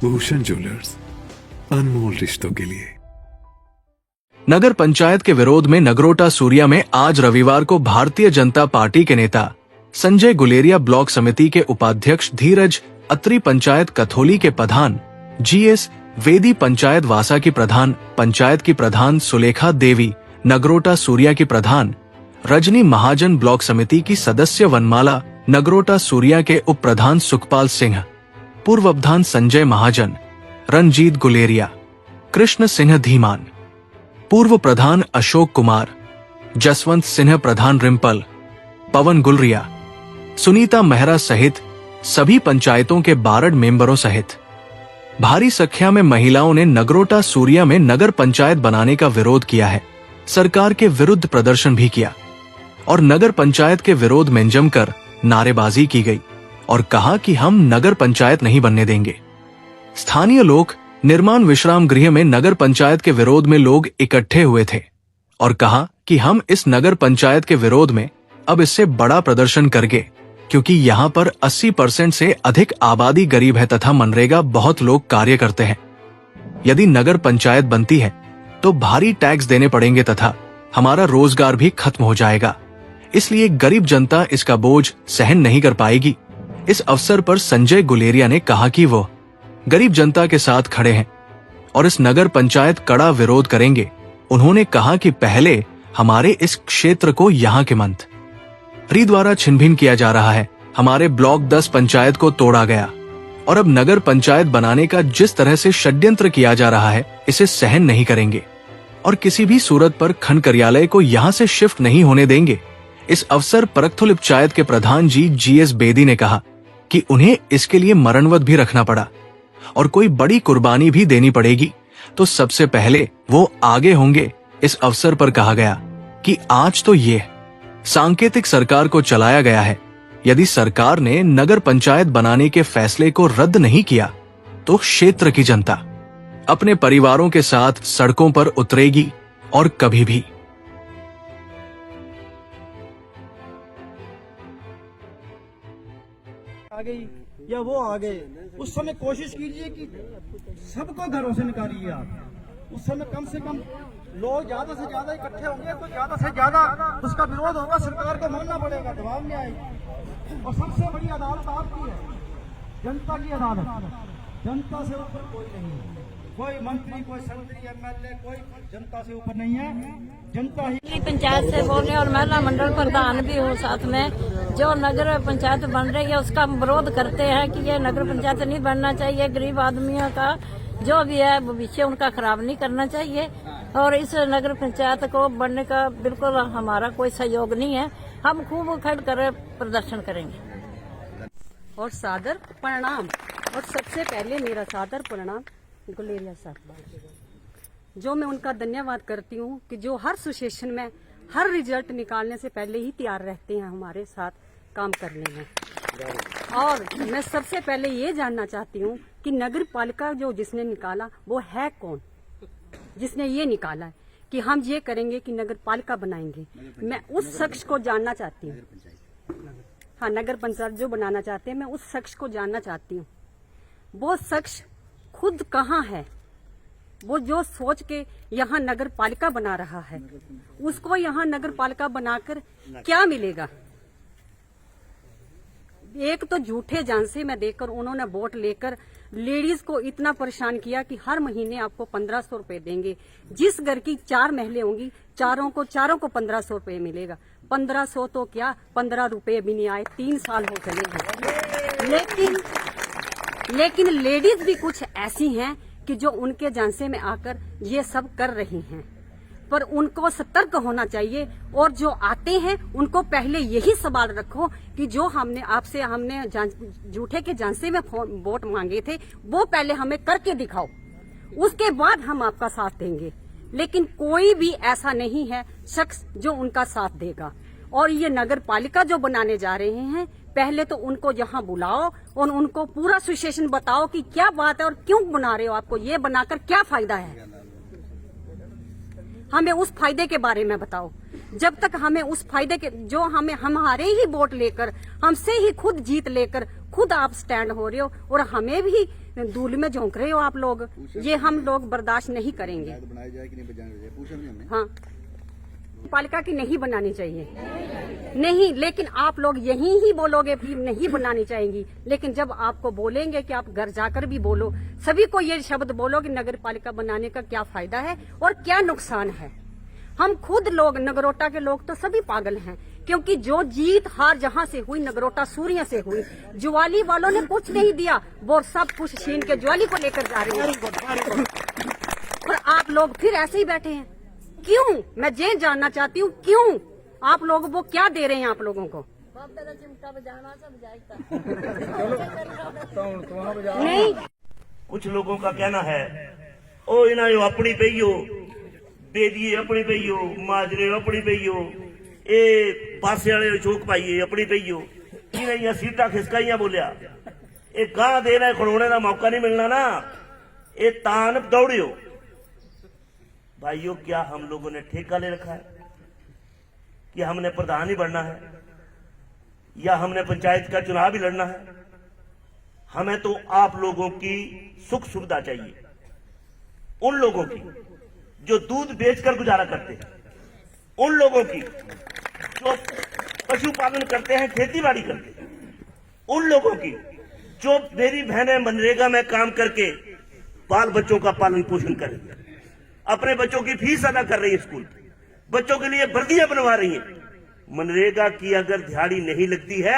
Bhushan jewellers, अनमोल रिश्तों के लिए। नगर पंचायत के विरोध में नगरोटा सूर्या में आज रविवार को भारतीय जनता पार्टी के नेता संजय गुलेरिया, ब्लॉक समिति के उपाध्यक्ष धीरज अत्री, पंचायत कथोली के प्रधान GS वेदी, पंचायत वासा की प्रधान, पंचायत की प्रधान सुलेखा देवी, नगरोटा सूर्या की प्रधान रजनी महाजन, ब्लॉक समिति की सदस्य वनमाला, नगरोटा सूर्या के उप प्रधान सुखपाल सिंह, पूर्व प्रधान संजय महाजन, रंजीत गुलेरिया, कृष्ण सिंह धीमान, पूर्व प्रधान अशोक कुमार, जसवंत सिंह, प्रधान रिम्पल, पवन गुलरिया, सुनीता मेहरा सहित सभी पंचायतों के 12 मेंबरों सहित भारी संख्या में महिलाओं ने नगरोटा सूर्या में नगर पंचायत बनाने का विरोध किया है। सरकार के विरुद्ध प्रदर्शन भी किया और नगर पंचायत के विरोध में जमकर नारेबाजी की गई और कहा कि हम नगर पंचायत नहीं बनने देंगे। स्थानीय लोग निर्माण विश्राम गृह में नगर पंचायत के विरोध में लोग इकट्ठे हुए थे और कहा कि हम इस नगर पंचायत के विरोध में अब इससे बड़ा प्रदर्शन करेंगे, क्योंकि यहाँ पर 80% से अधिक आबादी गरीब है तथा मनरेगा बहुत लोग कार्य करते हैं। यदि नगर पंचायत बनती है तो भारी टैक्स देने पड़ेंगे तथा हमारा रोजगार भी खत्म हो जाएगा, इसलिए गरीब जनता इसका बोझ सहन नहीं कर पाएगी। इस अवसर पर संजय गुलेरिया ने कहा कि वो गरीब जनता के साथ खड़े हैं और इस नगर पंचायत कड़ा विरोध करेंगे। उन्होंने कहा कि पहले हमारे इस क्षेत्र को यहाँ के मंत्री द्वारा छिनभिन किया जा रहा है, हमारे ब्लॉक 10 पंचायत को तोड़ा गया और अब नगर पंचायत बनाने का जिस तरह से षड्यंत्र किया जा रहा है, इसे सहन नहीं करेंगे और किसी भी सूरत पर खंड कार्यालय को यहाँ से शिफ्ट नहीं होने देंगे। इस अवसर पर परखथुल पंचायत के प्रधान GS बेदी ने कहा कि उन्हें इसके लिए मरणवत भी रखना पड़ा और कोई बड़ी कुर्बानी भी देनी पड़ेगी तो सबसे पहले वो आगे होंगे। इस अवसर पर कहा गया कि आज तो ये सांकेतिक सरकार को चलाया गया है, यदि सरकार ने नगर पंचायत बनाने के फैसले को रद्द नहीं किया तो क्षेत्र की जनता अपने परिवारों के साथ सड़कों पर उतरेगी और कभी भी आ गई या वो आ गए, उस समय कोशिश कीजिए कि सबको घरों से निकालिए आप। उस समय कम से कम लोग ज्यादा से ज्यादा इकट्ठे होंगे तो ज्यादा से ज्यादा उसका विरोध होगा, सरकार को मानना पड़ेगा, जवाब में आएगी। और सबसे बड़ी अदालत आपकी है, जनता की अदालत। जनता से ऊपर कोई नहीं है, कोई मंत्री, कोई संतरी, MLA, कोई जनता से ऊपर नहीं है। जनता ही पंचायत से बोले और महिला मंडल प्रधान भी हो साथ में, जो नगर पंचायत बन रही है उसका विरोध करते हैं कि ये नगर पंचायत नहीं बनना चाहिए। गरीब आदमियों का जो भी है भविष्य उनका खराब नहीं करना चाहिए और इस नगर पंचायत को बनने का बिल्कुल हमारा कोई सहयोग नहीं है। हम खूब खड़ कर प्रदर्शन करेंगे। और सादर प्रणाम, और सबसे पहले मेरा सादर प्रणाम गुलेरिया साहब, जो मैं उनका धन्यवाद करती हूँ कि जो हर सिचुएशन में हर रिजल्ट निकालने से पहले ही तैयार रहते हैं हमारे साथ काम करने में। और मैं सबसे पहले ये जानना चाहती हूँ कि नगर पालिका जो जिसने निकाला वो है कौन, जिसने ये निकाला है कि हम ये करेंगे कि नगर पालिका बनाएंगे। मैं उस शख्स को जानना चाहती हूँ। हाँ, नगर पंचायत जो बनाना चाहते हैं, मैं उस शख्स को जानना चाहती हूँ। वो शख्स खुद कहाँ है, वो जो सोच के यहाँ नगर पालिका बना रहा है, उसको यहाँ नगर पालिका बनाकर क्या मिलेगा। एक तो झूठे झांसे में देकर उन्होंने वोट लेकर लेडीज को इतना परेशान किया कि हर महीने आपको 1500 रुपए देंगे। जिस घर की 4 महिलाएं होंगी, चारों को 1500 रुपए मिलेगा। 1500 तो क्या, 15 रुपए भी नहीं आए, 3 साल हो चले गए। लेकिन लेडीज भी कुछ ऐसी हैं कि जो उनके झांसे में आकर ये सब कर रही हैं, पर उनको सतर्क होना चाहिए। और जो आते हैं उनको पहले यही सवाल रखो कि जो हमने झूठे के झांसे में वोट मांगे थे वो पहले हमें करके दिखाओ, उसके बाद हम आपका साथ देंगे। लेकिन कोई भी ऐसा नहीं है शख्स जो उनका साथ देगा। और ये नगर पालिका जो बनाने जा रहे हैं, पहले तो उनको यहाँ बुलाओ और उनको पूरा सिचुएशन बताओ कि क्या बात है और क्यों बना रहे हो, आपको ये बनाकर क्या फायदा है, हमें उस फायदे के बारे में बताओ। जब तक हमें उस फायदे के, जो हमें हमारे ही वोट लेकर, हमसे ही खुद जीत लेकर खुद आप स्टैंड हो रहे हो और हमें भी धूल में झोंक रहे हो आप लोग। ये हम लोग बर्दाश्त नहीं करेंगे। हाँ, पालिका की नहीं बनानी चाहिए, नहीं, लेकिन आप लोग यही ही बोलोगे फिर नहीं बनानी चाहिए। लेकिन जब आपको बोलेंगे कि आप घर जाकर भी बोलो, सभी को ये शब्द बोलो कि नगर पालिका बनाने का क्या फायदा है और क्या नुकसान है। हम खुद लोग, नगरोटा के लोग तो सभी पागल हैं, क्योंकि जो जीत हार जहां से हुई नगरोटा सूर्य से हुई। ज्वाली वालों ने कुछ नहीं दिया, वो सब कुछ छीन के ज्वाली को लेकर जा रहे हैं और आप लोग फिर ऐसे ही बैठे हैं। क्यों? मैं ये जानना चाहती हूँ, क्यों आप लोग वो क्या दे रहे हैं आप लोगों को? नहीं, कुछ लोगों का कहना है ओ इना यो अपनी पईयो बेदिए अपनी पईयो माजरे अपनी पईयो ए पासे वाले चौक पाइए अपनी पईयो इन्हें सीटा खिसकाइया बोलिया ए गां देना खड़ोने का मौका नहीं मिलना ना, ए तान दौड़ियो। भाइयों, क्या हम लोगों ने ठेका ले रखा है कि हमने प्रधान ही बनना है या हमने पंचायत का चुनाव ही लड़ना है? हमें तो आप लोगों की सुख सुविधा चाहिए, उन लोगों की जो दूध बेचकर गुजारा करते हैं, उन लोगों की जो पशुपालन करते हैं, खेती बाड़ी करते हैं, उन लोगों की जो मेरी बहनें मनरेगा में काम करके बाल बच्चों का पालन पोषण करें, अपने बच्चों की फीस अदा कर रही है, स्कूल बच्चों के लिए वर्दियां बनवा रही हैं। मनरेगा की अगर दिहाड़ी नहीं लगती है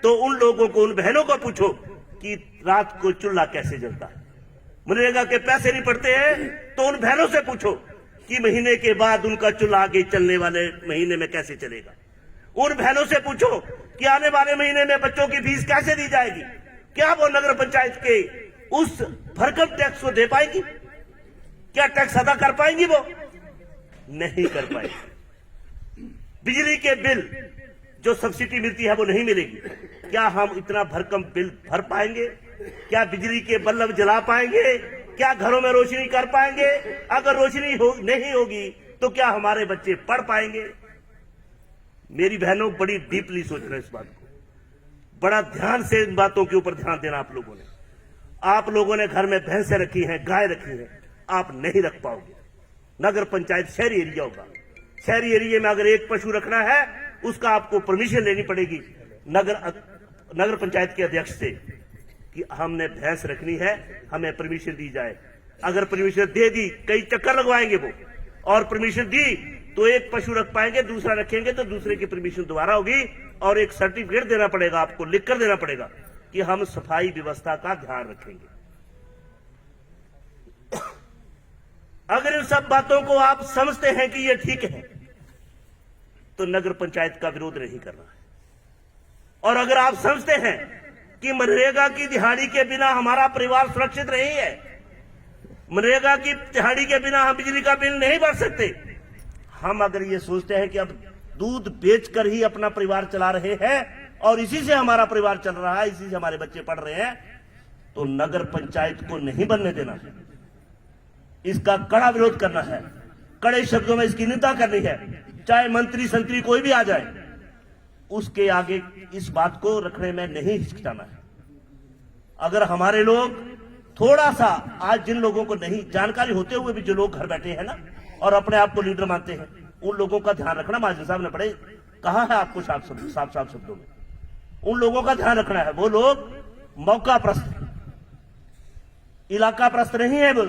तो उन लोगों को, उन बहनों को पूछो कि रात को चूल्हा कैसे जलता है। मनरेगा के पैसे नहीं पड़ते हैं तो उन बहनों से पूछो कि महीने के बाद उनका चूल्हा आगे चलने वाले महीने में कैसे चलेगा। उन बहनों से पूछो कि आने वाले महीने में बच्चों की फीस कैसे दी जाएगी। क्या वो नगर पंचायत के उस भरकम टैक्स को दे पाएगी? क्या टैक्स अदा कर पाएंगी? वो नहीं कर पाएंगी। बिजली के बिल जो सब्सिडी मिलती है वो नहीं मिलेगी। क्या हम इतना भरकम बिल भर पाएंगे? क्या बिजली के बल्ब जला पाएंगे? क्या घरों में रोशनी कर पाएंगे? अगर रोशनी नहीं होगी तो क्या हमारे बच्चे पढ़ पाएंगे? मेरी बहनों, बड़ी डीपली सोच रहे इस बात को, बड़ा ध्यान से इन बातों के ऊपर ध्यान देना। आप लोगों ने घर में भैंसें रखी हैं, गाय रखी हैं, आप नहीं रख पाओगे। नगर पंचायत शहरी एरिया होगा, शहरी एरिया में अगर एक पशु रखना है उसका आपको परमिशन लेनी पड़ेगी नगर पंचायत के अध्यक्ष से कि हमने भैंस रखनी है, हमें परमिशन दी जाए। अगर परमिशन दे दी, कई चक्कर लगवाएंगे वो, और परमिशन दी तो एक पशु रख पाएंगे, दूसरा रखेंगे तो दूसरे की परमिशन दोबारा होगी और एक सर्टिफिकेट देना पड़ेगा, आपको लिखकर देना पड़ेगा कि हम सफाई व्यवस्था का ध्यान रखेंगे। अगर इन सब बातों को आप समझते हैं कि ये ठीक है तो नगर पंचायत का विरोध नहीं करना है। और अगर आप समझते हैं कि मनरेगा की दिहाड़ी के बिना हमारा परिवार सुरक्षित नहीं है, मनरेगा की दिहाड़ी के बिना हम बिजली का बिल नहीं भर सकते, हम अगर ये सोचते हैं कि अब दूध बेचकर ही अपना परिवार चला रहे हैं और इसी से हमारा परिवार चल रहा है, इसी से हमारे बच्चे पढ़ रहे हैं, तो नगर पंचायत को नहीं बनने देना है। इसका कड़ा विरोध करना है, कड़े शब्दों में इसकी निंदा करनी है। चाहे मंत्री संतरी कोई भी आ जाए, उसके आगे इस बात को रखने में नहीं हिचकिचाना है। अगर हमारे लोग थोड़ा सा, आज जिन लोगों को नहीं जानकारी होते हुए भी जो लोग घर बैठे हैं ना और अपने आप को लीडर मानते हैं, उन लोगों का ध्यान रखना। महाजन साहब ने बड़े कहा है आपको साफ साफ शब्दों में, उन लोगों का ध्यान रखना है। वो लोग मौका प्रस्त, इलाका प्रस्त नहीं है। वो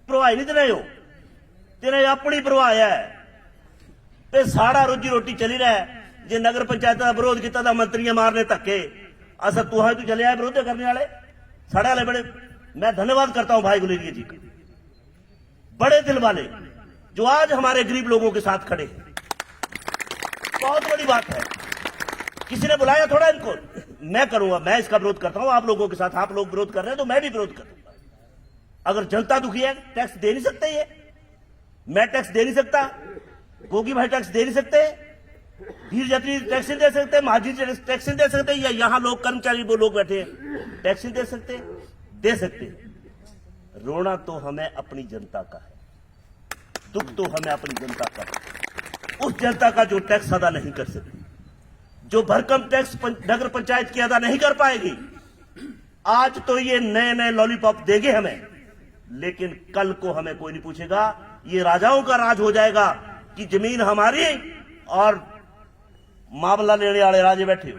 परवाह नहीं तेरे हो, तेरे अपनी परवाह है ते सारा रोजी रोटी चली रहा है। जे नगर पंचायत का विरोध किया था मंत्री मारने धक्के, असा तुहा तू चले आए विरोध करने वाले साढ़े वाले बड़े। मैं धन्यवाद करता हूं भाई गुलेरिया जी का, बड़े दिल वाले जो आज हमारे गरीब लोगों के साथ खड़े हैं। बहुत बड़ी बात है। किसी ने बुलाया थोड़ा इनको, मैं करूंगा, मैं इसका विरोध करता हूं आप लोगों के साथ। आप लोग विरोध कर रहे हैं तो मैं भी विरोध करूंगा। अगर जनता दुखी है, टैक्स दे नहीं सकते, ये मैं टैक्स दे नहीं सकता, गोगी भाई टैक्स दे नहीं सकते, भीड़ यात्री टैक्स नहीं दे सकते, महाजिन टैक्स नहीं दे सकते, या यहां लोग कर्मचारी वो लोग बैठे हैं टैक्स नहीं दे सकते। दे सकते। रोना तो हमें अपनी जनता का है, दुख तो हमें अपनी जनता का है, उस जनता का जो टैक्स अदा नहीं कर सकती, जो भरकम टैक्स नगर पंचायत की अदा नहीं कर पाएगी। आज तो ये नए नए लॉलीपॉप देंगे हमें, लेकिन कल को हमें कोई नहीं पूछेगा। ये राजाओं का राज हो जाएगा कि जमीन हमारी और मामला लेने वाले राजे बैठे हो।